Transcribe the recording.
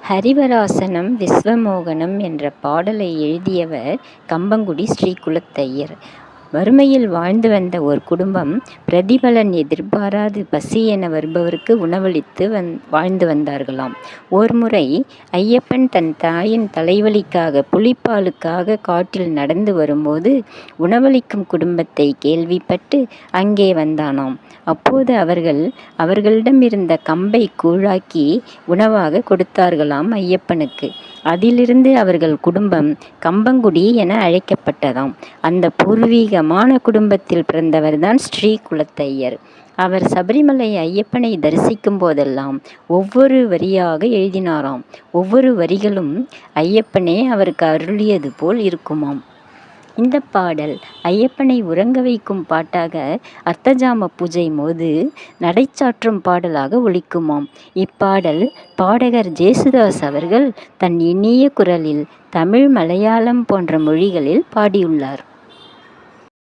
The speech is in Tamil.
ஹரிவராசனம் விஸ்வமோகனம் என்ற பாடலை எழுதியவர் கம்பங்குடி ஸ்ரீகுலத்தையர். வறுமையில் வாழ்ந்து வந்த ஒரு குடும்பம் பிரதிபலன் எதிர்பாராது பசி என வருபவருக்கு உணவளித்து வாழ்ந்து வந்தார்களாம். ஓர்முறை ஐயப்பன் தன் தாயின் தலைவலிக்காக புலிப்பாலுக்காக காட்டில் நடந்து வரும்போது உணவளிக்கும் குடும்பத்தை கேள்விப்பட்டு அங்கே வந்தானாம். அப்போது அவர்களிடமிருந்த கம்பை கூழாக்கி உணவாக கொடுத்தார்களாம் ஐயப்பனுக்கு. அதிலிருந்து அவர்கள் குடும்பம் கம்பங்குடி என அழைக்கப்பட்டதாம். அந்த பூர்வீகமான குடும்பத்தில் பிறந்தவர்தான் ஸ்ரீகுலத்தையர். அவர் சபரிமலை ஐயப்பனை தரிசிக்கும் போதெல்லாம் ஒவ்வொரு வரியாக எழுதினாராம். ஒவ்வொரு வரிகளும் ஐயப்பனே அவருக்கு அருளியது போல் இருக்குமாம். இந்த பாடல் ஐயப்பனை உறங்க வைக்கும் பாட்டாக அர்த்தஜாம பூஜை போது நடைச்சாற்றும் பாடலாக ஒலிக்குமாம். இப்பாடல் பாடகர் ஜேசுதாஸ் அவர்கள் தன் இனிய குரலில் தமிழ், மலையாளம் போன்ற மொழிகளில் பாடியுள்ளார்.